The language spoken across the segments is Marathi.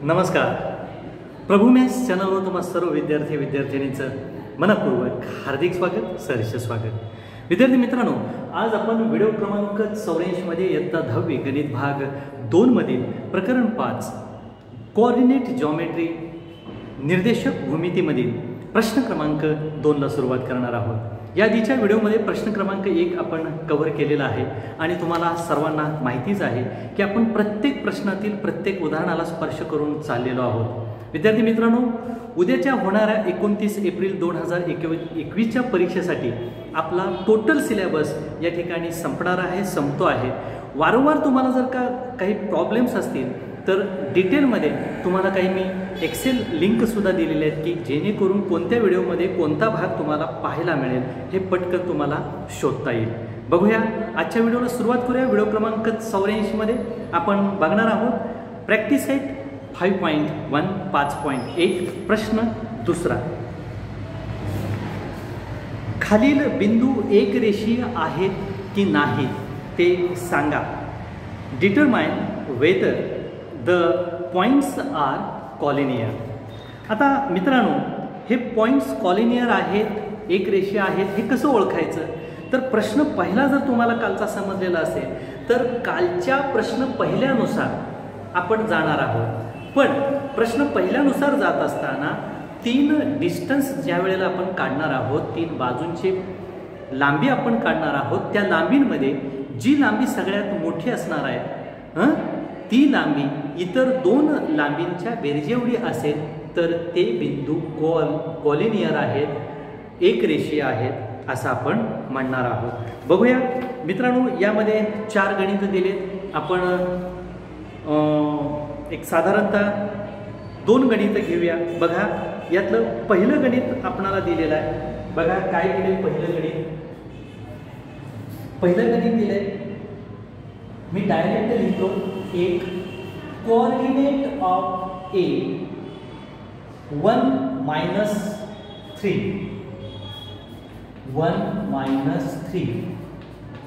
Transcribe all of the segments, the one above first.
नमस्कार. प्रभू मॅथ्स चॅनलवर तुम्हा सर्व विद्यार्थी विद्यार्थिनींचं मनपूर्वक हार्दिक स्वागत, सहर्ष स्वागत. विद्यार्थी मित्रांनो, आज आपण व्हिडिओ क्रमांक 84 मध्ये इयत्ता 10वी गणित भाग 2 मधील प्रकरण 5 कोऑर्डिनेट जॉमेट्री निर्देशक भूमितीमधील प्रश्न क्रमांक 2 ला सुरुवात करणार आहोत. या आधीच्या व्हिडिओमध्ये प्रश्न क्रमांक 1 आपण कव्हर केलेला आहे आणि तुम्हाला सर्वांना माहितीच आहे की आपण प्रत्येक प्रश्नातील प्रत्येक उदाहरणाला स्पर्श करून चाललेलो आहोत. विद्यार्थी मित्रांनो, उद्याच्या होणाऱ्या 29 एप्रिल 2021च्या परीक्षेसाठी आपला टोटल सिलेबस या ठिकाणी संपतो आहे. वारंवार तुम्हाला जर का काही प्रॉब्लेम्स असतील तर डिटेलमध्ये तुम्हाला काही मी एक्सेल लिंकसुद्धा दिलेले आहेत की जेणेकरून कोणत्या व्हिडिओमध्ये कोणता भाग तुम्हाला पाहायला मिळेल हे पटकन तुम्हाला शोधता येईल. बघूया, आजच्या व्हिडिओला सुरुवात करूया. व्हिडिओ क्रमांक 84 मध्ये आपण बघणार आहोत प्रॅक्टिस सेट 5.1 5.1 प्रश्न दुसरा. खालील बिंदू एक रेषीय आहेत की नाहीत ते सांगा. Determine whether the points are collinear. आता मित्रांनो, हे पॉइंट्स कॉलिनियर आहेत, एक रेषीय आहेत, हे कसं ओळखायचं? तर प्रश्न पहिला जर तुम्हाला कालचा समजलेला असेल तर कालच्या प्रश्न पहिल्यानुसार आपण जाणार आहोत. पण प्रश्न पहिल्यानुसार जात असताना 3 डिस्टन्स ज्या वेळेला आपण काढणार आहोत, 3 बाजूंची लांबी आपण काढणार आहोत, त्या लांबींमध्ये जी लांबी सगळ्यात मोठी असणार आहे ती लांबी इतर 2 लांबींच्या बेरजेएवढी असेल तर ते बिंदू कॉलिनियर आहेत, एक रेषीय आहेत असं आपण म्हणणार आहोत. बघूया मित्रांनो, यामध्ये 4 गणित दिलेत. आपण एक साधारणतः 2 गणित घेऊया. बघा, यातलं पहिलं गणित आपणाला दिलेलं आहे. बघा काय दिले पहिलं गणित दिलंय. मी डायरेक्ट लिहितो. एक coordinate of A 1 - 3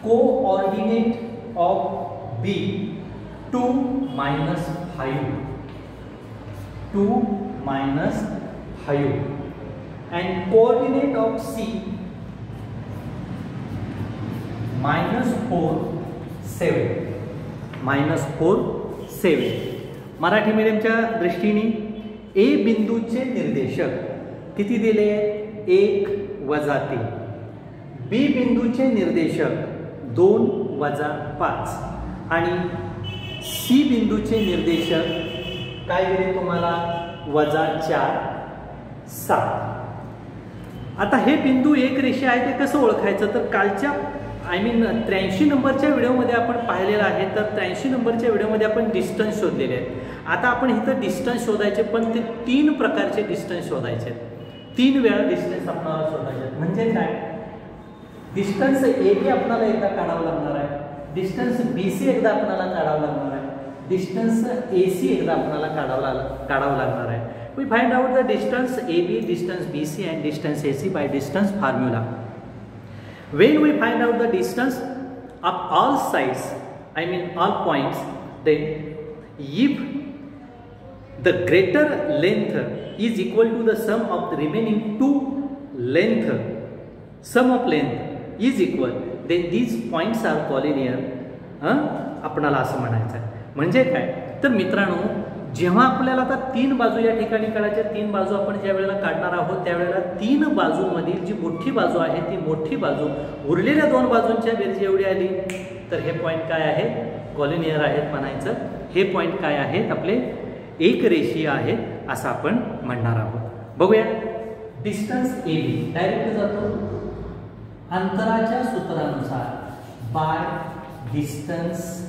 coordinate of B 2 - 5 and coordinate of C -4 7 Marathi मीडियमच्या दृष्टीने ए बिंदूचे निर्देशक किती दिले? 1 - 3. बी बिंदूचे निर्देशक 2 - 5 आणि सी बिंदूचे निर्देशक काय दिले तुम्हाला? -4 7. आता हे बिंदू एक रेषीय आहे ते कसं ओळखायचं? तर कालच्या 83 नंबरच्या व्हिडिओमध्ये आपण पाहिलेलं आहे. तर 83 नंबरच्या व्हिडिओमध्ये आपण डिस्टन्स शोधलेले आहेत. आता आपण इथं डिस्टन्स शोधायचे, पण ते 3 प्रकारचे डिस्टन्स शोधायचे. 3 वेळा डिस्टन्स आपल्याला शोधायचे. म्हणजे काय? डिस्टन्स ए बी आपल्याला एकदा काढावं लागणार आहे, डिस्टन्स बी सी एकदा आपल्याला काढावं लागणार आहे, डिस्टन्स ए सी एकदा आपल्याला काढावं लागणार आहे. We find out the distance AB, distance BC and distance AC by distance formula. When we find out the distance of all sides, all points, then if the greater length is equal to the sum of the remaining 2 length, sum of length is equal, then these points are collinear. आपणाला असं म्हणायचं आहे. म्हणजे काय? तर मित्रांनो, जेव्हा आपल्याला आता 3 बाजू या ठिकाणी काढायच्या, 3 बाजू आपण ज्या वेळेला काढणार आहोत त्यावेळेला 3 बाजूंमधील जी मोठी बाजू आहे ती मोठी बाजू उरलेल्या 2 बाजूंच्या बेरजी एवढी आली तर हे पॉईंट काय आहेत? कॉलिनियर आहेत म्हणायचं. हे पॉईंट काय आहेत? आपले एक रेषीय आहेत असं आपण म्हणणार आहोत. बघूया, डिस्टन्स ए बी डायरेक्ट जातो. अंतराच्या सूत्रानुसार बाय डिस्टन्स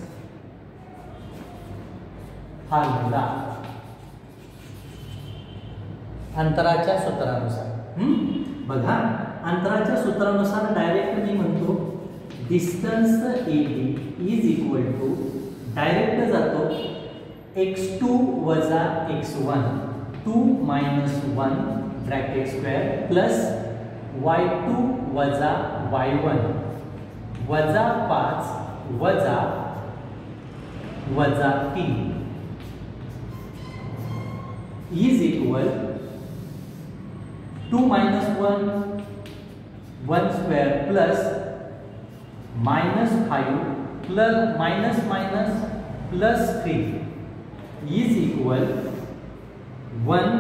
फॉर्म्युला, अंतराच्या सूत्रानुसार. बघा, अंतराच्या सूत्रानुसार डायरेक्ट मी म्हणतो distance A B is equal to, direct जातो x2 - x1 2 - 1 bracket square plus y2 - y1 -5 -3 is equal 2 minus 1 1 square plus minus 5 plus minus minus plus 3 is equal 1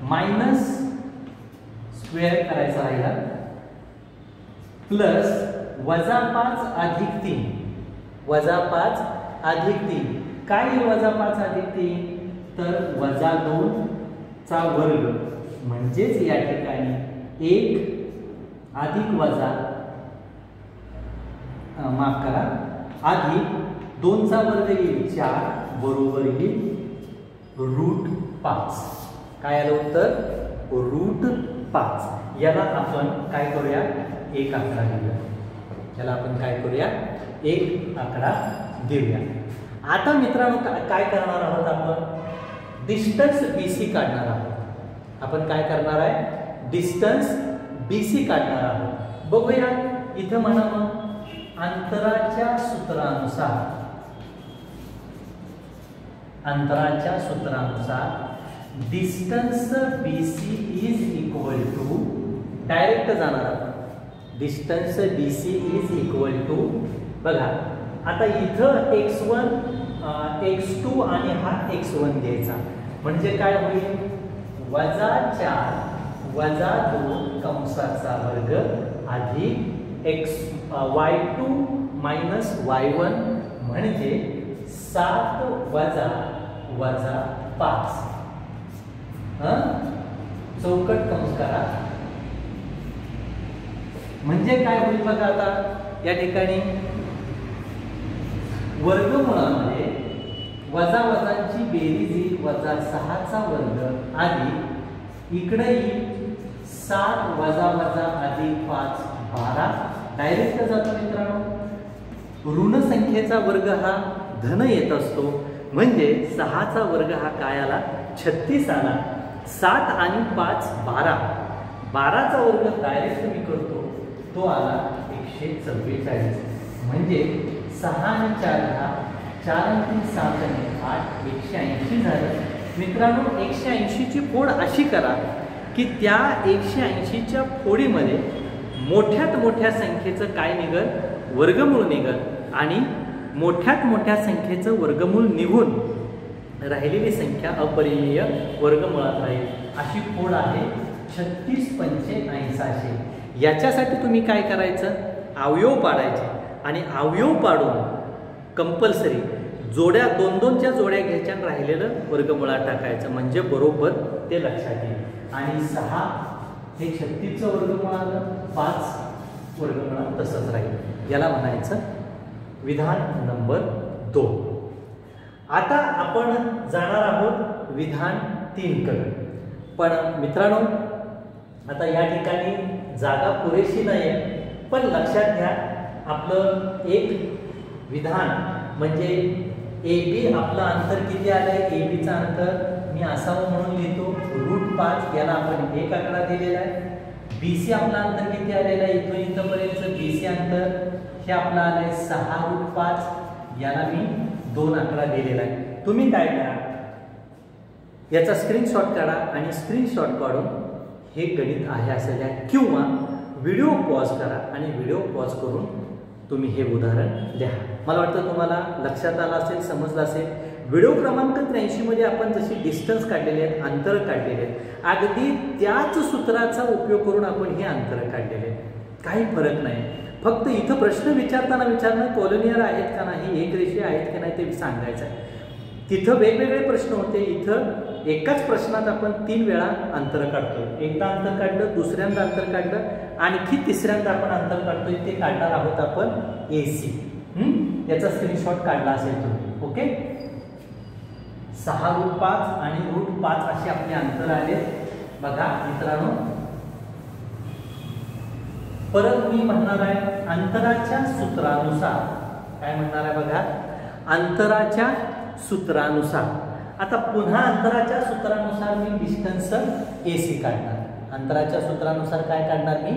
minus square करायचा राहिला प्लस वजा 5 अधिक 3 वजा 5 अधिक 3 काय येईल वजा 5 अधिक 3 तर वजा 2 चा वर्ग म्हणजेच या ठिकाणी 1 अधिक वजा माफ करा अधिक 2 चा वर्ग येईल 4 बरोबर येईल √5 काय आलं उत्तर √5 याला आपण काय करूया एक आकडा देऊया याला आपण काय करूया एक आकडा देऊया आता मित्रांनो काय करणार आहोत आपण डिस्टन्स BC काढणार आहोत आपण काय करणार आहे डिस्टन्स BC काढणार आहोत बघूया इथं म्हणा मग अंतराच्या सूत्रानुसार distance BC is equal to direct जाणार आपण distance BC is equal to बघा आता इथं x1 x2 आणि हा x1 घ्यायचा म्हणजे काय होईल वजा 4 वजा 2 कंसाचा वर्ग अधिक y2 मायनस y1 म्हणजे 7 वजा वजा 5 चौकट कंस करा म्हणजे काय होईल बघा आता या ठिकाणी वर्गमुळामध्ये वजा वजांची बेरीज येईल वजा 6 चा वर्ग अधिक इकडे येईल 7 वजा वजा अधिक 5 12 डायरेक्ट जातो मित्रांनो ऋण संख्येचा वर्ग हा धन येत असतो म्हणजे 6 चा वर्ग हा काय आला 36 आला 7 आणि 5 12 12 चा वर्ग डायरेक्ट मी करतो तो आला 144 म्हणजे 6 आणि 4 4 आणि 3 7 आणि 8 180 झालं मित्रांनो 180 ची फोड अशी करा की त्या 180 च्या फोडीमध्ये मोठ्यात मोठ्या संख्येचं काय निघल वर्गमूळ निघल आणि मोठ्यात मोठ्या संख्येचं वर्गमूळ निघून राहिलेली संख्या अपरिमेय वर्गमुळात राहील अशी फोड आहे 36 85 याच्यासाठी तुम्ही काय करायचं अवयव पाडायचे आणि अवयव पाडून कंपल्सरी जोड्या 2-2च्या जोड्या घ्यायच्या आणि राहिलेलं वर्गमुळात टाकायचं म्हणजे बरोबर ते लक्षात येईल आणि 6 हे 36चं वर्गमूळ आलं 5 वर्गमुळात तसंच राहील याला म्हणायचं विधान नंबर 2 आता आपण जाणार आहोत विधान 3 कडे पण मित्रांनो आता या ठिकाणी जागा पुरेशी नाही पण लक्षात घ्या आपलं एक विधान म्हणजे AB आपलं अंतर किती आलंय AB चं अंतर मी असावं म्हणून लिहितो √5 याला आपण एक आकडा दिलेला आहे BC आपलं अंतर किती आलेलं आहे इथून इथपर्यंत BC अंतर हे आपलं आलंय 6√5 याला मी 2 आकडा दिलेला आहे तुम्ही काय करा याचा स्क्रीनशॉट काढा आणि स्क्रीनशॉट काढून हे गणित आहे असं लिहा किंवा व्हिडिओ पॉज करा आणि व्हिडिओ पॉज करून तुम्ही हे उदाहरण लिहा मला वाटतं तुम्हाला लक्षात आलं असेल समजलं असेल व्हिडिओ क्रमांक 83 मध्ये आपण जशी डिस्टन्स काढलेले आहेत अंतर काढलेले आहेत अगदी त्याच सूत्राचा उपयोग करून आपण हे अंतर काढलेले आहेत काही फरक नाही फक्त इथं प्रश्न विचारणं कॉलोनियर आहेत का नाही एक रेषीय आहेत की नाही ते सांगायचं आहे तिथं वेगवेगळे प्रश्न होते इथं एकाच प्रश्नात आपण 3 वेळा अंतर काढतोय एकदा अंतर काढलं दुसऱ्यांदा अंतर काढलं आणखी तिसऱ्यांदा आपण अंतर काढतोय ते काढणार आहोत आपण AC याचा स्क्रीनशॉट काढला असेल तुम्ही ओके 6√5 आणि √5 असे आपले अंतर आले बघा मित्रांनो परत मी म्हणणार आहे अंतराच्या सूत्रानुसार काय म्हणणार आहे बघा अंतराच्या सूत्रानुसार आता पुन्हा अंतराच्या सूत्रानुसार मी डिस्टन्स AC काढणार अंतराच्या सूत्रानुसार काय काढणार मी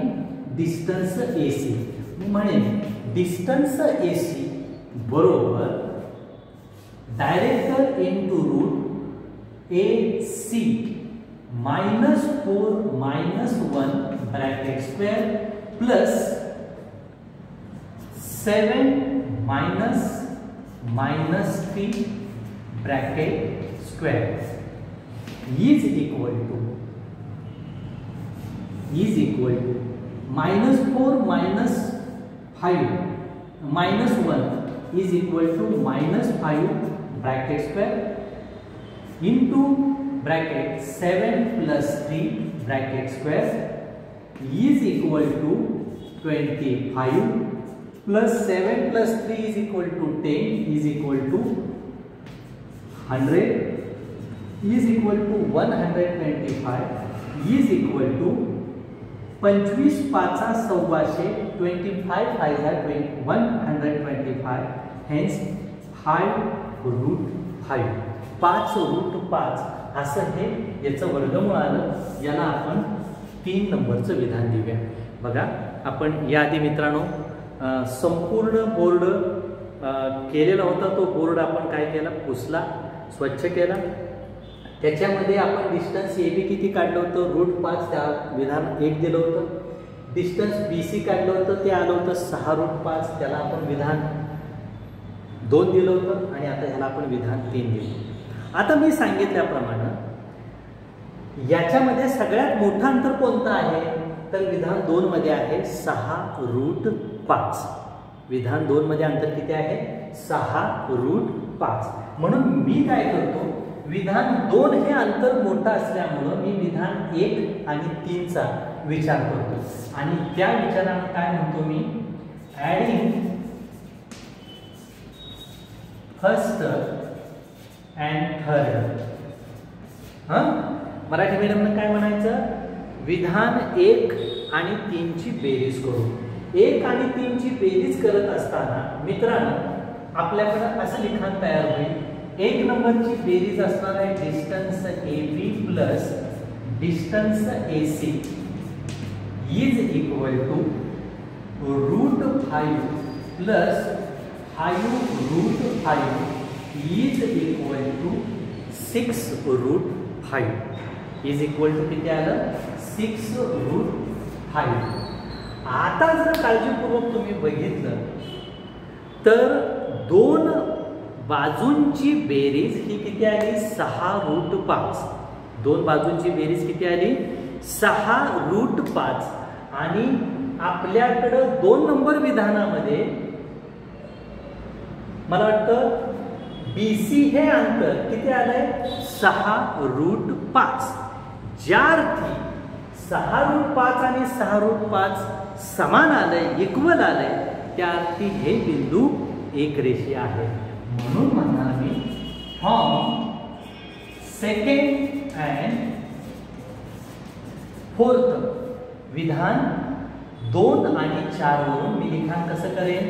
डिस्टन्स AC मी म्हणेन डिस्टन्स AC बरोबर direct into root AC -4 -1 bracket square plus 7 -3 bracket square is equal to -4 -5 -1 is equal to -5 bracket square into bracket 7 plus 3 bracket square is equal to 25 plus 7 plus 3 is equal to 10 is equal to 100 is equal to 125 is equal to 25 पाचा 125 25 125 hence 5√5 5√5 असं हे याचं वर्गमूळ आलं. याला आपण 3 नंबरचं विधान देऊया. बघा आपण याआधी मित्रांनो संपूर्ण बोर्ड केलेला होता. तो बोर्ड आपण काय केला, पुसला, स्वच्छ केला. त्याच्यामध्ये आपण डिस्टन्स AB किती काढलं होतं, √5 त्या विधान 1 दिलं होतं. डिस्टन्स BC काढलं होतं, ते आलं होतं 6√5, त्याला आपण विधान 2 दिलं होतं. आणि आता ह्याला आपण विधान 3 दिलं. आता मी सांगितल्याप्रमाणे याच्यामध्ये सगळ्यात मोठं अंतर कोणतं आहे, तर विधान 2 मध्ये आहे 6√5. विधान 2 मध्ये अंतर किती आहे, 6√5. म्हणून मी काय करतो, विधान 2 हे अंतर मोठं असल्यामुळं मी विधान 1 आणि 3 चा विचार करतो. आणि त्या विचारानं काय म्हणतो मी, adding first and third. Marathi मीडियमनं काय म्हणायचं, विधान 1 आणि 3 ची बेरीज करू. 1 आणि 3 ची बेरीज करत असताना मित्रांनो आपल्याकडे असं लिखाण तयार होईल. 1 नंबरची बेरीज असणार आहे distance AB plus distance AC is equal to √5 plus 5√5 is equal to 6√5 is equal to किती आलं, 6√5. आता जर काळजीपूर्वक तुम्ही बघितलं तर 2 बाजूंची बेरीज ही किती आली, 6√5. 2 बाजूंची बेरीज किती आली, 6√5. आणि आपल्याकडं 2 नंबर विधानामध्ये मला वाटतं BC हे अंतर किती आलंय, 6√5. ज्या अर्थी 6√5 आणि 6√5 समान आलंय, इक्वल आलंय, त्या अर्थी हे बिंदू एकरेषीय आहे. म्हणून म्हणणार मी फ्रॉम सेकंड अँड फोर्थ विधान 2 आणि 4 वरून मी लिखाण कसं करेन,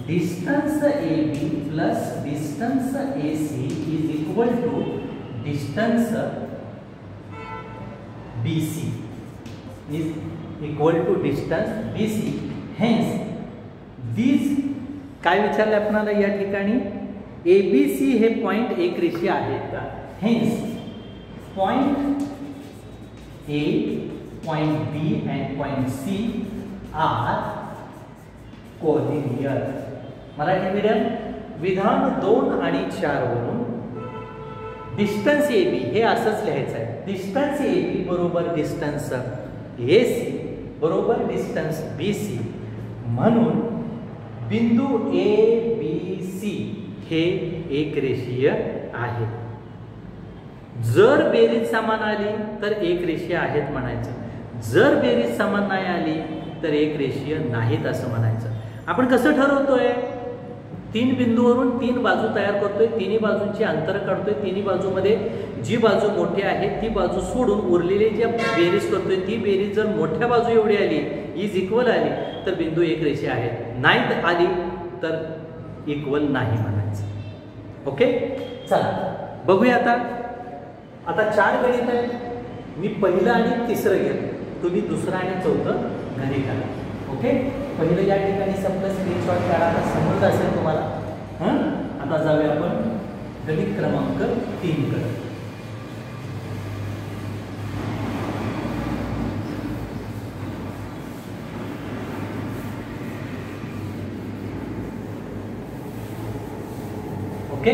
distance AB plus distance AC is equal to distance BC is equal to distance BC. Hence this काय विचारले आपल्याला या ठिकाणी, ABC हे पॉइंट एकरेषीय आहेत का. Hence point A, point B and point C are collinear. Marathi medium विधान 2 आणि 4 वरून डिस्टन्स AB हे असंच लिहायचं आहे. डिस्टन्स AB बरोबर डिस्टन्स AC बरोबर डिस्टन्स BC. म्हणून बिंदू ABC हे एकरेषीय आहे. जर बेरीज समान आली तर एकरेषीय आहेत म्हणायचं. जर बेरीज समान नाही आली तर एकरेषीय नाहीत असं म्हणायचं. आपण कसं ठरवतोय, 3 बिंदूवरून 3 बाजू तयार करतोय, तिन्ही बाजूंची अंतर काढतोय. तिन्ही बाजूमध्ये जी बाजू मोठी आहे ती बाजू सोडून उरलेली जी बेरीज करतोय, ती बेरीज जर मोठ्या बाजू एवढी आली, इज इक्वल आली, तर बिंदू एकरेषीय आहेत. नाहीत आली तर इक्वल नाही म्हणायचं. ओके, चला बघूया. आता 4 गणित आहेत. मी पहिलं आणि तिसरं घेतो, तुम्ही दुसरं आणि चौथं घरी करा. ओके, पहिलं या ठिकाणी संपलं, स्क्रीनशॉट काढायला समजलं असेल तुम्हाला. आता जाऊया आपण गणित क्रमांक 3 कडे. ओके,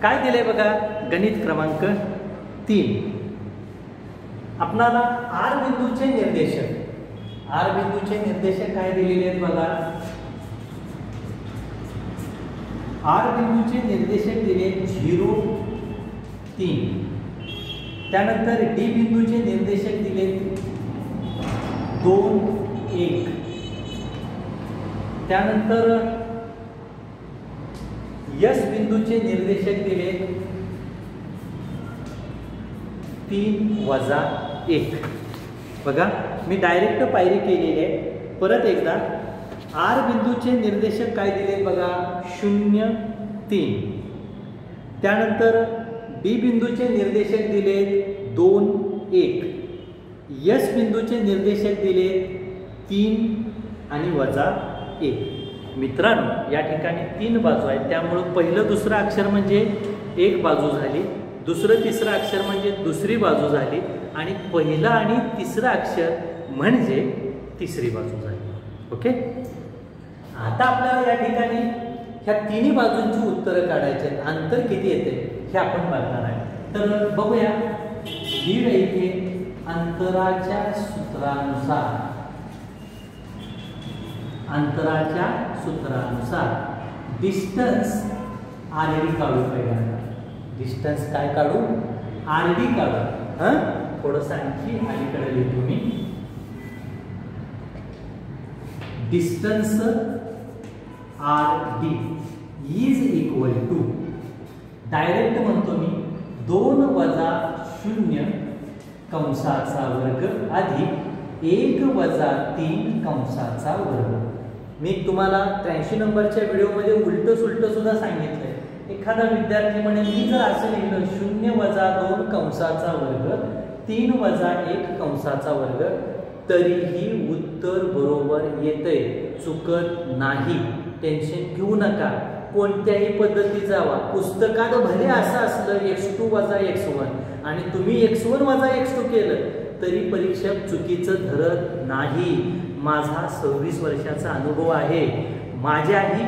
काय दिलंय बघा, गणित क्रमांक 3. आपणाला आर बिंदूचे निर्देशक, आर बिंदूचे निर्देशक काय दिलेले आहेत बघा. आर बिंदूचे निर्देशक दिले 0, 3. त्यानंतर डी बिंदूचे निर्देशक दिले 2, 1. त्यानंतर यस बिंदूचे निर्देशक दिले 3 वजा 1. बघा मी डायरेक्ट पायरी केलेली आहे. परत एकदा आर बिंदूचे निर्देशक काय दिले बघा 0, 3. त्यानंतर डी बिंदूचे निर्देशक दिले 2, 1. यस बिंदूचे निर्देशक दिले 3 आणि वजा 1. मित्रांनो या ठिकाणी 3 बाजू आहेत, त्यामुळे पहिलं दुसरं अक्षर म्हणजे एक बाजू झाली, दुसरं तिसरं अक्षर म्हणजे दुसरी बाजू झाली, आणि पहिलं आणि तिसरं अक्षर म्हणजे तिसरी बाजू झाली. ओके, आता आपल्याला या ठिकाणी ह्या तिन्ही बाजूंची उत्तरं काढायची आहेत. अंतर किती येते हे आपण बघणार आहे. तर बघूया, लिहूया इथे अंतराच्या सूत्रानुसार, अंतराच्या सूत्रानुसार डिस्टन्स आरडी काढू. पहिल्यांदा डिस्टन्स काय काढू, आरडी काढू. थोडंसं आणखी अलीकडे लिहितो मी. Distance R D is equal to, direct म्हणतो मी 2 वजा 0 कंसाचा वर्ग अधिक 1 वजा 3 कंसाचा वर्ग. मी तुम्हाला 83 नंबरच्या व्हिडिओमध्ये उलट सुलट सुद्धा सांगितलंय. एखादा विद्यार्थी म्हणेल मी जर असं लिहिलं 0 वजा 2 कंसाचा वर्ग 3 वजा 1 कंसाचा वर्ग, तरीही उत्तर बरोबर येतंय, चुकत नाही. टेन्शन घेऊ नका, कोणत्याही पद्धती जावा. पुस्तकात भले असं असलं x2 वजा x1 आणि तुम्ही x1 वजा x2 केलं तरी परीक्षक चुकीचं धरत नाही. माझा 26 वर्षाचा अनुभव आहे. माझ्याही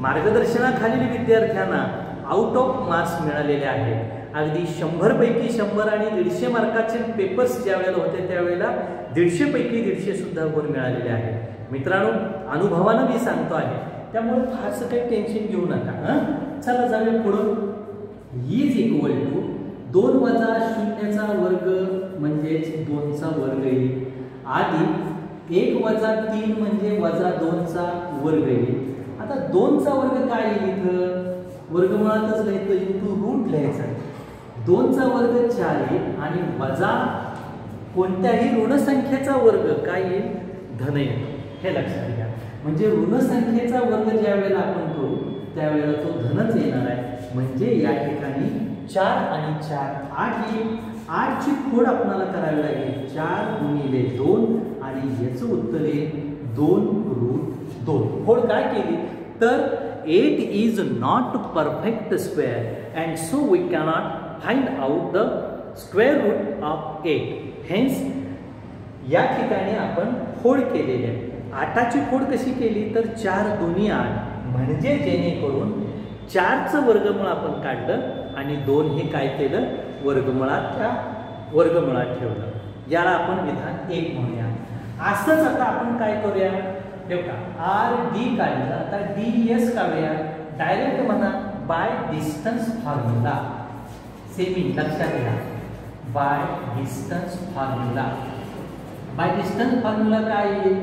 मार्गदर्शनाखालील विद्यार्थ्यांना आउट ऑफ मार्क्स मिळालेले आहेत. अगदी 100 पैकी 100 आणि 150 मार्काचे पेपर्स ज्या वेळेला होते त्यावेळेला 150 पैकी 150 सुद्धा गुण मिळालेले आहेत. मित्रांनो अनुभवानं मी सांगतो आहे, त्यामुळे फारसं काही टेन्शन घेऊ नका. चला जाऊया पुढं. इज इक्वल टू 2 वजा 0चा वर्ग म्हणजेच 2चा वर्ग येईल, आधी 1 वजा 3 म्हणजे वजा 2चा वर्ग येईल. आता 2चा वर्ग काय येईल, इथं वर्गमुळातच लिहायचं, इंटू रूट लिहायचा. 2चा वर्ग 4 येईल आणि वजा कोणत्याही ऋण संख्येचा वर्ग काय येईल, धन येईल. हे लक्षात घ्या. म्हणजे ऋण संख्येचा वर्ग ज्या वेळेला आपण करू त्यावेळेला तो धनच येणार आहे. म्हणजे या ठिकाणी 4 आणि 4 8 येईल. 8 ची खोड आपल्याला करावी लागेल 4 गुणिले 2 आणि याचं उत्तर येईल 2 रूट 2. खोड काय केली तर 8 is not perfect square and so we cannot find out the square root of 8. Hence या ठिकाणी आपण खोड केलेली आहे. 8ची खोड कशी केली तर 4 दुनी 8 म्हणजे जेणेकरून 4चं वर्गमूळ आपण काढलं आणि 2 हे काय केलं वर्गमुळात ठेवलं. याला आपण विधान 1 म्हणूया. असंच आता आपण काय करूया, आर डी काढलं, आता डी एस काढूया. डायरेक्ट म्हणा बाय डिस्टन्स फॉर्म्युला. सेमी लक्षात घ्या, by distance formula. By distance formula काय येईल,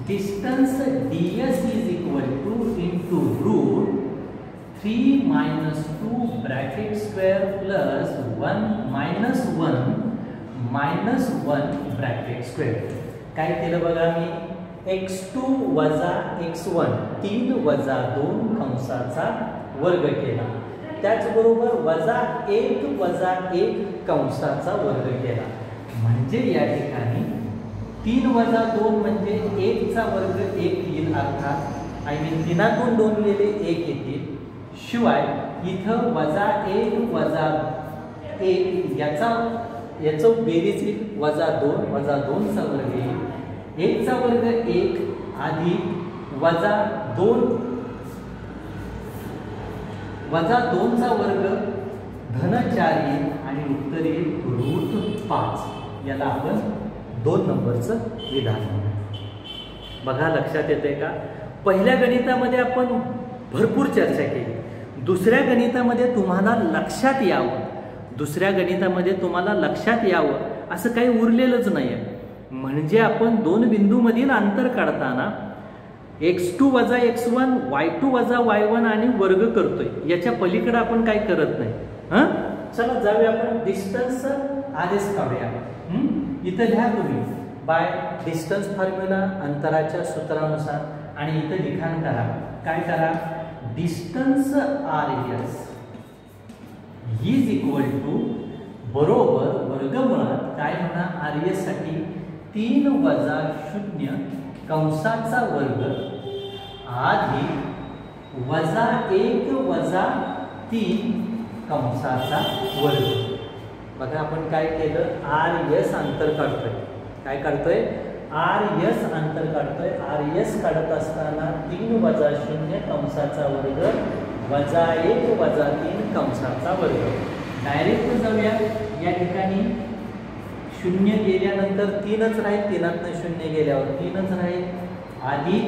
distance ds is equal to into root 3 minus 2 bracket square plus 1 minus 1 bracket square. काय केलं बघा मी, x2 वजा x1 3 वजा 2 कंसाचा वर्ग केला. त्याचबरोबर वजा 1 वजा 1 कंसाचा वर्ग केला. म्हणजे या ठिकाणी 3 वजा 2 म्हणजे 1 चा वर्ग 1 येईल, अर्थात आय मीन 3 2 गेले 1 येतील. शिवाय इथं वजा 1 वजा 1 याचं बेरीज येईल वजा 2 वजा 2 चा वर्ग येईल. 1 चा वर्ग 1 अधिक वजा 2 वजा 2चा वर्ग धन 4 येईल आणि उत्तर येईल √5. याला आपण 2 नंबरचं विधान म्हणू. बघा लक्षात येते का? पहिल्या गणितामध्ये आपण भरपूर चर्चा केली. दुसऱ्या गणितामध्ये तुम्हाला लक्षात यावं असं काही उरलेलंच नाही आहे. म्हणजे आपण 2 बिंदूमधील अंतर काढताना x2 वजा x1 y2 वजा y1 आणि वर्ग करतोय. याच्या पलीकडे आपण काय करत नाही. चला जाऊया आपण डिस्टन्स RS काढूया. इथं लिहा तुम्ही बाय डिस्टन्स फॉर्म्युला, अंतराच्या सूत्रानुसार, आणि इथं लिखाण करा. काय करा? Distance RS is equal to बरोबर वर्गमुळात काय होणार RS साठी 3 वजा 0 कंसाचा वर्ग अधिक वजा 1 वजा 3 कंसाचा वर्ग. बघा आपण काय केलं? RS अंतर काढतोय. काय काढतोय? RS अंतर काढतोय. RS काढत असताना 3 वजा 0 कंसाचा वर्ग वजा 1 वजा 3 कंसाचा वर्ग. डायरेक्ट जाऊया. या ठिकाणी 0 गेल्यानंतर 3च राहील, 3तनं 0 गेल्यावर 3च राहील. अधिक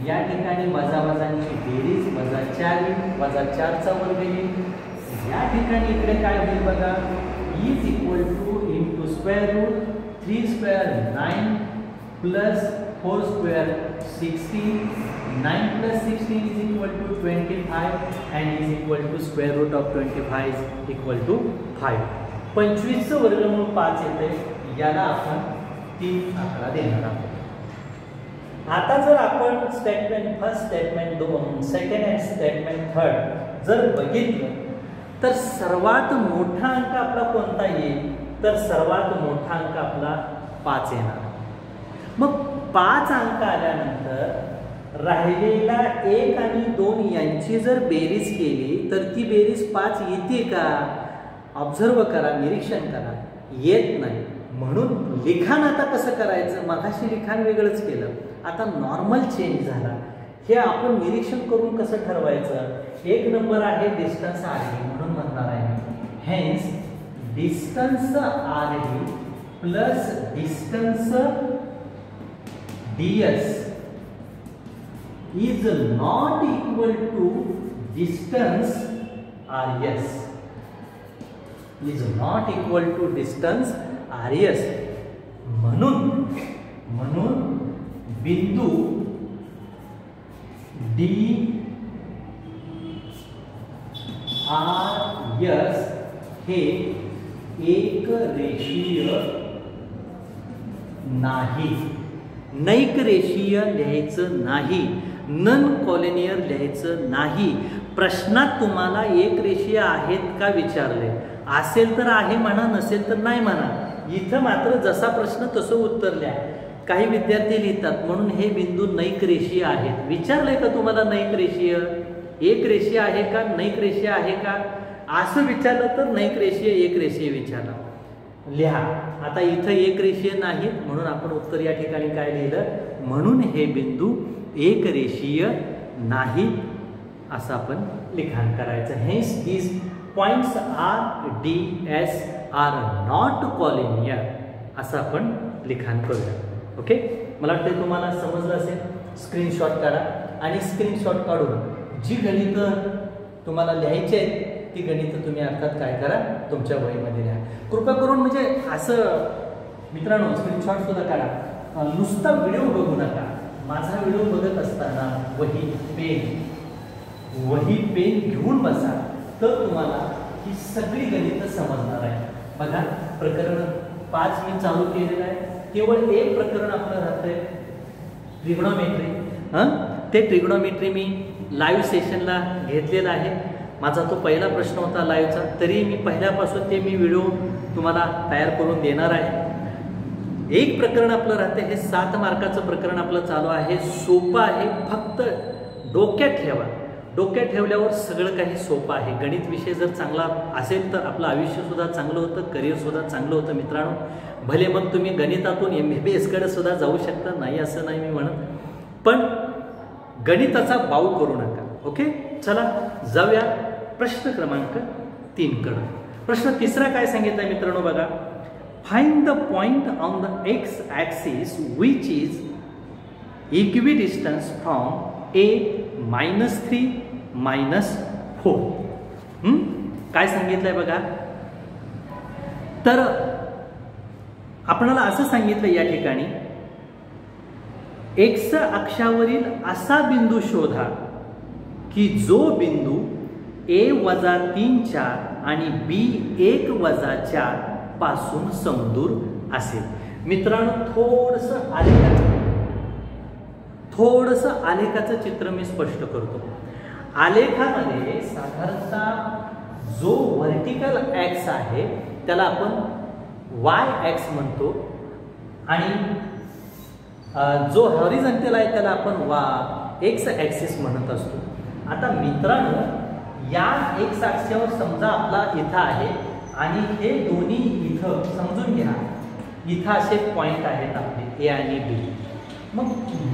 या ठिकाणी वजा वजांची बेरीज वजा 4 वजा 4चा वर्ग येईल. या ठिकाणी इकडे काय होईल बघा? Is equal to into square root 3 square 9 plus 4 square 16. 9 plus 16 is equal to 25 and is equal to square root of 25 is equal to 5. 25 वर्गमूळ 5 येते. याला आपण 3 आकडा देणार आहोत. आता जर आपण स्टेटमेंट फर्स्ट, स्टेटमेंट 2, सेकंड आणि स्टेटमेंट थर्ड जर बघितलं तर सर्वात मोठा अंक आपला कोणता येईल? तर सर्वात मोठा अंक आपला 5 येणार. मग 5 अंक आल्यानंतर राहिलेला 1 आणि 2 यांची जर बेरीज केली तर ती बेरीज 5 येते का? ऑब्झर्व करा, निरीक्षण करा. येत नाही. म्हणून लिखाण आता कसं करायचं? मगाशी लिखाण वेगळंच केलं, आता नॉर्मल चेंज झाला. हे आपण निरीक्षण करून कसं ठरवायचं? 1 नंबर आहे डिस्टन्स RD, म्हणून म्हणणार आहे hence distance RD plus distance DS is not equal to distance RS. Is not equal to distance RS. म्हणून बिंदू DRS हे एक रेषीय नाही. नैक रेषीय लिहायचं नाही, नन कॉलिनियर लिहायचं नाही. प्रश्नात तुम्हाला एक रेषीय आहेत का विचारले, असेल तर आहे म्हणा, नसेल तर नाही म्हणा. इथं मात्र जसा प्रश्न तसं उत्तर लिहा. काही विद्यार्थी लिहितात म्हणून हे बिंदू नैक रेषीय आहेत. विचारलंय का तुम्हाला नैक रेषीय? एक रेषीय आहे का, नैक रेषीय आहे का असं विचारलं तर नैक रेषीय, एक रेषीय विचारला लिहा. आता इथं एक रेषीय नाही म्हणून आपण उत्तर या ठिकाणी काय लिहिलं? म्हणून हे बिंदू एक रेषीय नाही असं आपण लिखाण करायचं. Hence these points RDS are not collinear असं आपण लिखाण करूया. ओके, मला वाटतं तुम्हाला समजलं असेल. स्क्रीनशॉट काढा आणि स्क्रीनशॉट काढून जी गणितं तुम्हाला लिहायची आहेत ती गणितं तुम्ही अर्थात काय करा, तुमच्या वहीमध्ये लिहा. कृपा करून म्हणजे असं मित्रांनो स्क्रीनशॉट सुद्धा काढा. नुसता व्हिडिओ बघू नका. माझा व्हिडिओ बघत असताना वही पेन घेऊन बसा, तर तुम्हाला ही सगळी गणितं समजणार आहे. बघा प्रकरण 5 मी चालू केलेलं आहे. केवळ एक प्रकरण आपलं राहतंय ट्रिग्नोमेट्री. ते ट्रिग्नोमेट्री मी लाईव्ह सेशनला घेतलेला आहे. माझा तो पहिला प्रश्न होता लाईव्हचा, तरी मी पहिल्यापासून ते मी व्हिडिओ तुम्हाला तयार करून देणार आहे. एक प्रकरण आपलं राहते, हे 7 मार्काचं प्रकरण आपलं चालू आहे. सोपं आहे, फक्त डोक्यात ठेवा. डोक्यात ठेवल्यावर सगळं काही सोपं आहे. गणित विषय जर चांगला असेल तर आपलं आयुष्यसुद्धा चांगलं होतं, करिअरसुद्धा चांगलं होतं. मित्रांनो भले मग तुम्ही गणितातून MBBS सुद्धा जाऊ शकता, नाही असं नाही मी म्हणत, पण गणिताचा बाऊ करू नका. ओके, चला जाऊया प्रश्न क्रमांक 3 कडे. प्रश्न तिसरा काय सांगितलाय मित्रांनो बघा. Find the point on the X axis which is equidistance from A -3 -4. काय सांगितलंय बघा. तर आपल्याला असं सांगितलं या ठिकाणी एक्स अक्षावरील असा बिंदू शोधा की जो बिंदू A-3 4 आणि B1-4 पासून समदूर असेल. मित्रांनो थोडंसं आलेखाचं चित्र मी स्पष्ट करतो. आलेखामध्ये साधारणतः जो व्हर्टिकल ॲक्स आहे त्याला आपण वाय ॲक्स म्हणतो आणि जो हॉरिझॉन्टल आहे त्याला आपण एक्स ॲक्सिस म्हणत असतो. आता मित्रांनो या एक्स ॲक्सिसवर समजा आपला इथं आहे आणि हे दोन्ही इथं समजून घ्या इथं असे पॉइंट आहेत आपले ए आणि बी. मग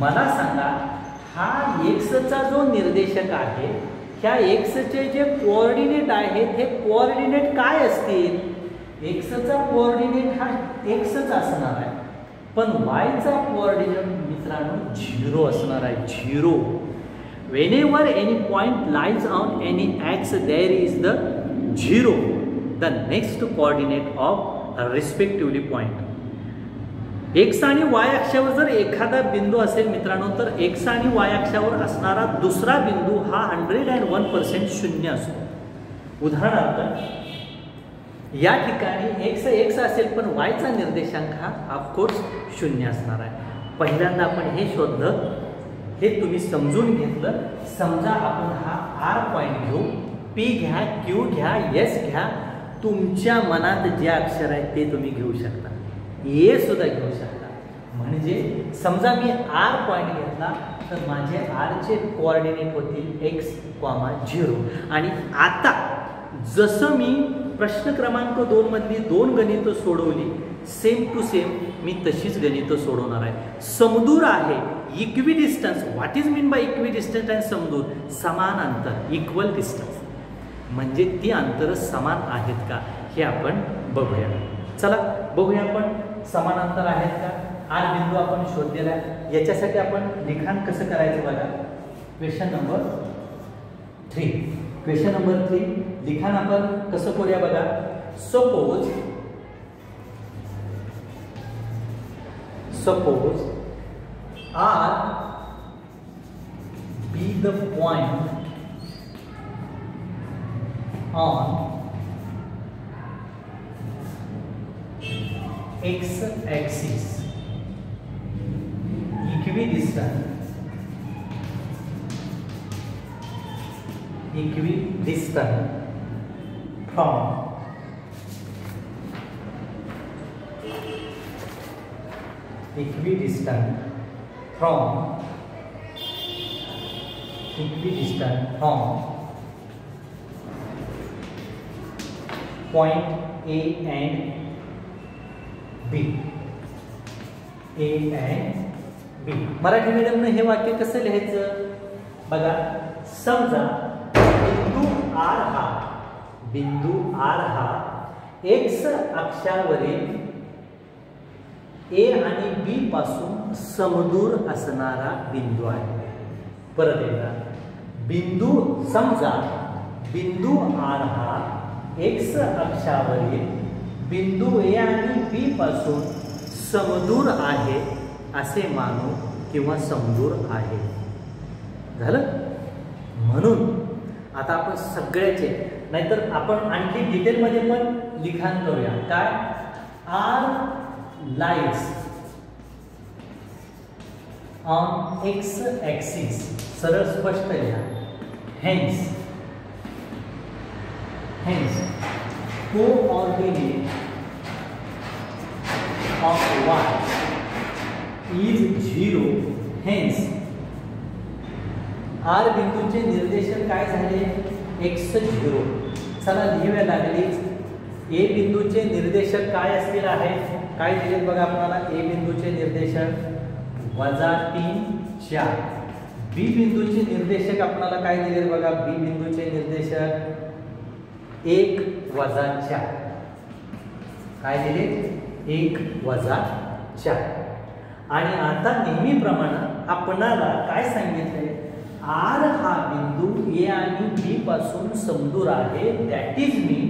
मला सांगा हा एक्सचा जो निर्देशक आहे ह्या एक्सचे जे कोऑर्डिनेट आहेत हे कोऑर्डिनेट काय असतील. एक्सचा कोऑर्डिनेट हा एक्सच असणार आहे पण वायचा कोऑर्डिनेट मित्रांनो 0 असणार आहे. 0. Whenever any point lies on any x there is the 0 the next coordinate of respectively point. x आणि y अक्षावर जर एखादा बिंदू असेल मित्रांनो तर x आणि y अक्षावर असणारा दुसरा बिंदू हा 101% शून्य असतो. उदाहरणार्थ या ठिकाणी x असेल पण y चा निर्देशांक हा ऑफकोर्स 0 असणार आहे. पहिल्यांदा आपण हे शोधलं हे तुम्ही समजून घेतलं. समजा आपण हा R पॉइंट घेऊ P घ्या Q घ्या S घ्या तुमच्या मनात जे अक्षर आहे ते तुम्ही घेऊ शकता. A सुद्धा घेऊ शकता. म्हणजे समजा मी R पॉइंट घेतला तर माझे R चे कोऑर्डिनेट होतील x, 0 आणि आता जसं मी प्रश्न क्रमांक 2 मधली 2 गणितं सोडवली सेम टू सेम मी तशीच गणितं सोडवणार आहे. समदूर आहे equidistance. What is mean by equidistance and समदूर. समान अंतर इक्वल डिस्टन्स म्हणजे ती अंतर समान आहेत का हे आपण बघूया. चला बघूया आपण समान अंतर आहेत का. R बिंदू आपण शोधलेला आहे. याच्यासाठी आपण लिखाण कसं करायचं बघा. क्वेश्चन नंबर 3 लिखाण आपण कसं करूया बघा. Suppose R be the point on x axis equidistant from point A and B. Marathi मीडियमने हे वाक्य कसं लिहायचं बघा. समजा बिंदू R हा x अक्षावरील A आणि B पासून समदूर असणारा बिंदू आहे. परत एकदा समजा बिंदू R हा x अक्षावरील बिंदू A आणि B पासून समदूर आहे असे मानू किंवा समदूर आहे. झालं. म्हणून आता आपण सगळ्याचे नाहीतर आपण आणखी डिटेलमध्ये पण लिखाण करूया. काय R lies on x axis. सरळ स्पष्ट लिहा. Hence coordinate of y is 0. Hence R बिंदूचे निर्देशक काय झाले x 0. चला लिहावे लागले. A बिंदूचे निर्देशक काय असतील आहेत काय दिलेत बघा आपल्याला. A बिंदूचे निर्देशक -3 4. B बिंदूचे निर्देशक आपल्याला काय दिलेत बघा. B बिंदूचे निर्देशक 1 वजा 4. काय दिले? 1 वजा 4. आणि आता नेहमीप्रमाणे आपणाला काय सांगितलंय? आर हा बिंदू ए आणि बी पासून समदूर आहे. That is mean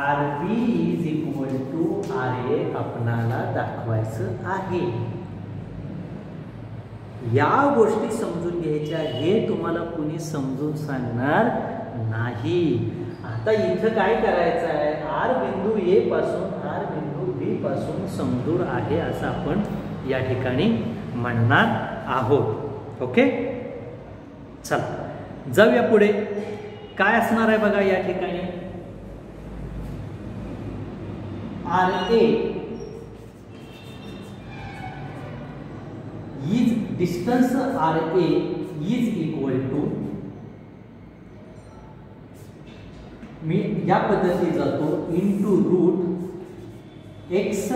R B is equal to R A आपणाला दाखवायचं आहे. या गोष्टी समजून घ्यायच्या, हे तुम्हाला कुणी समजून सांगणार नाही. आता इथं काय करायचं आहे? आर बिंदू ए पासून आर बिंदू बी पासून समदूर आहे असं आपण या ठिकाणी म्हणणार आहोत. ओके, चला जाऊया पुढे. काय असणार आहे बघा या ठिकाणी? R A is distance R A is equal to, मी या पद्धती जातो, into root X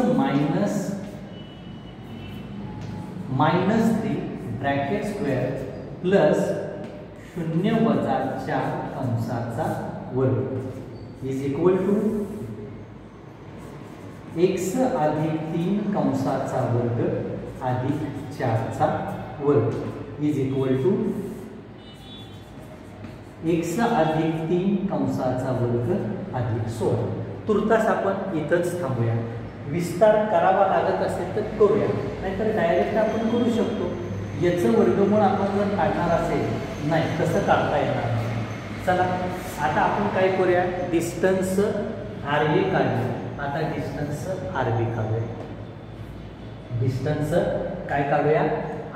-3 bracket square plus 0 वजा 4 कंसाचा वर्ग इज इक्वल टू एक्स अधिक 3 कंसाचा वर्ग अधिक 4 चा वर्ग इज इक्वल टू एक्स अधिक 3 कंसाचा वर्ग अधिक 16. तुर्तास आपण इथंच थांबूया. विस्तार करावा लागत असेल तर करूया, नाहीतर डायरेक्ट आपण करू शकतो. याचं वर्गमूळ आपण जर काढणार असेल, नाही तसं काढता येणार. चला आता आपण काय करूया? डिस्टन्स आर ए काढूया. आता डिस्टन्स आर बी काढूया. डिस्टन्स काय काढूया?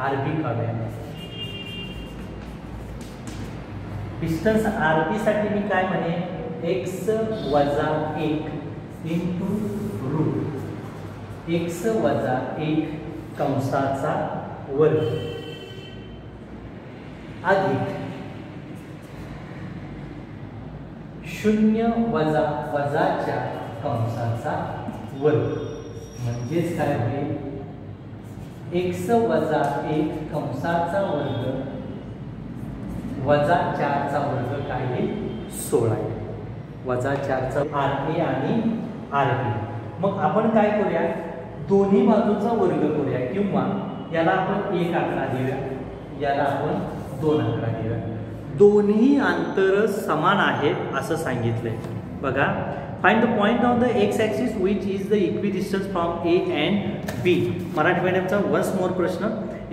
आर बी काढूया. डिस्टन्स आर बी साठी मी काय म्हणे? एक्स वजा 1 इंटू रूट एक्स वजा 1 कंसाचा वर्ग अधिक 0 वजा 4 कंसाचा वर्ग. म्हणजेच काय होईल? एक्स वजा 1 कंसाचा वर्ग वजा 4 चा वर्ग काय येईल? 16 आहे. वजा 4 चा आर ए आणि आर बी. मग आपण काय करूया? दोन्ही बाजूचा वर्ग करूया, किंवा याला आपण 1 आकडा देऊया, याला आपण 2 आकडा देऊया. दोन्ही अंतर समान आहेत असं सांगितलंय बघा. Find the point on the X axis which is the equidistance from A and B. Marathi मीडियमचा वन्स मोर प्रश्न.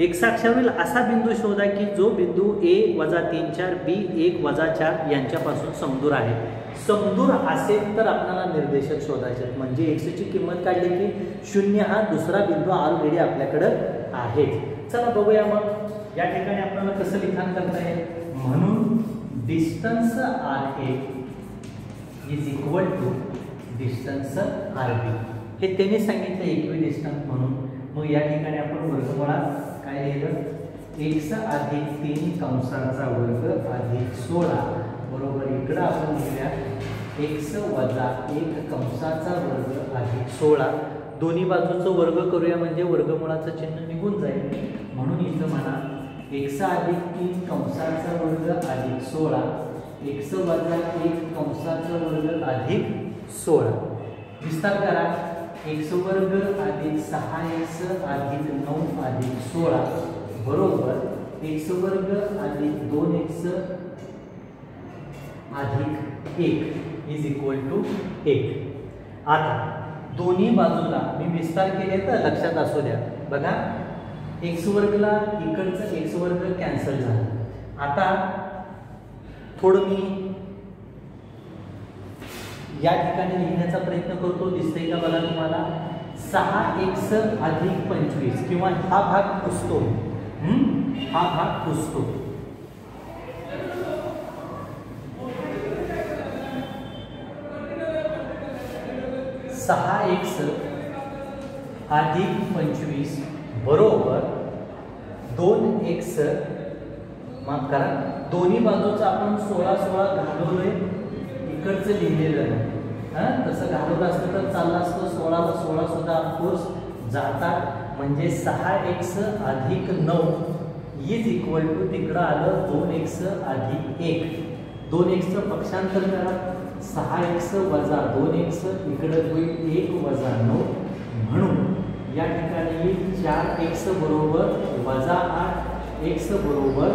एक्स अक्षावरील असा बिंदू शोधा की जो बिंदू ए वजा 3 4 बी 1 वजा 4 यांच्यापासून समदूर आहे. समदूर असेल तर आपल्याला निर्देशक शोधायचे. म्हणजे एक्सची किंमत काढली की 0 हा दुसरा बिंदू ऑलरेडी आपल्याकडे आहे. चला बघूया मग या ठिकाणी आपल्याला कसं लिखाण करता येईल. म्हणून distance R A is equal to distance R B. हे त्यांनी सांगितलं इक्विडिस्टन्स म्हणून. मग या ठिकाणी आपण वर्गमुळात काय लिहिलं? एक्स अधिक 3 कंसाचा वर्ग अधिक 16 बरोबर इकडं आपण लिहूया एक्स वजा 1 कंसाचा वर्ग अधिक 16. दोन्ही बाजूचं वर्ग करूया म्हणजे वर्गमुळाचं चिन्ह निघून जाईल. म्हणून इथं म्हणा एक्स अधिक 3 कंसाचा वर्ग अधिक 16 एक्स वजा 1 कंसाचा वर्ग अधिक 16. विस्तार करा. एक्स वर्ग अधिक 6x अधिक 9 अधिक 16 बरोबर एक्स वर्ग अधिक 2x अधिक 1 इज इक्वल टू 1. आता दोन्ही बाजूला मी विस्तार केले तर लक्षात असू द्या बघा. एक्स वर्गला इकडचं एक्स वर्ग कॅन्सल झाला. आता थोडं मी या ठिकाणी लिहिण्याचा प्रयत्न करतो. दिसतंय का बघा तुम्हाला? 6x अधिक 25 किंवा हा भाग पुसतो. हा भाग पुसतो. सहा एक्स अधिक 25 बरोबर 2x. माफ करा, दोन्ही बाजूचा आपण 16 घालवलोय. इकडचं लिहिलेलं नाही. तसं घालवलं असतं तर चाललं असतं. 16 ला 16 सुद्धा ऑफकोर्स जातात. म्हणजे 6x अधिक 9 इज इक्वल टू तिकडं आलं 2x अधिक 1. 2xचं पक्षांतर करा 6x वजा 2x इकडे होईल 1 वजा 9 म्हणून या ठिकाणी 4x बरोबर वजा 8 x बरोबर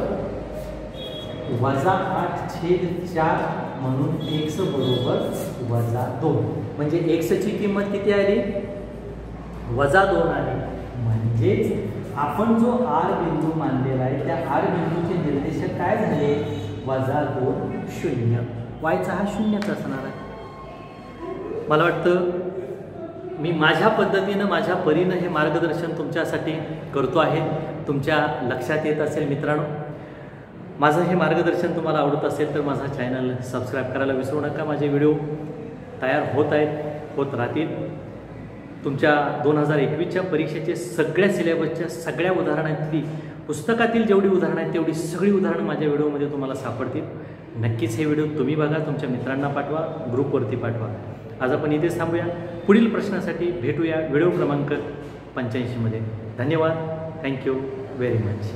वजा 8/4 म्हणून x बरोबर वजा 2 म्हणजे x ची किंमत किती आली वजा 2 आली म्हणजेच आपण जो r बिंदू मानलेला आहे त्या r बिंदूचे निर्देशक काय झाले वजा 2 0 y चा हा 0च असणार आहे। मला वाटतं मी माझ्या पद्धतीनं माझ्या परीनं हे मार्गदर्शन तुमच्यासाठी करतो आहे। तुमच्या लक्षात येत असेल मित्रांनो, माझं हे मार्गदर्शन तुम्हाला आवडत असेल तर माझा चॅनल सबस्क्राईब करायला विसरू नका। माझे व्हिडिओ तयार होत राहतील। तुमच्या 2021च्या परीक्षेचे सगळ्या सिलेबसच्या सगळ्या उदाहरणांतली पुस्तकातील जेवढी उदाहरणं आहेत तेवढी सगळी उदाहरणं माझ्या व्हिडिओमध्ये तुम्हाला सापडतील। नक्कीच हे व्हिडिओ तुम्ही बघा, तुमच्या मित्रांना पाठवा, ग्रुपवरती पाठवा। आज आपण इथेच थांबूया, पुढील प्रश्नासाठी भेटूया व्हिडिओ क्रमांक 85 मध्ये। धन्यवाद, थँक्यू व्हेरी मच।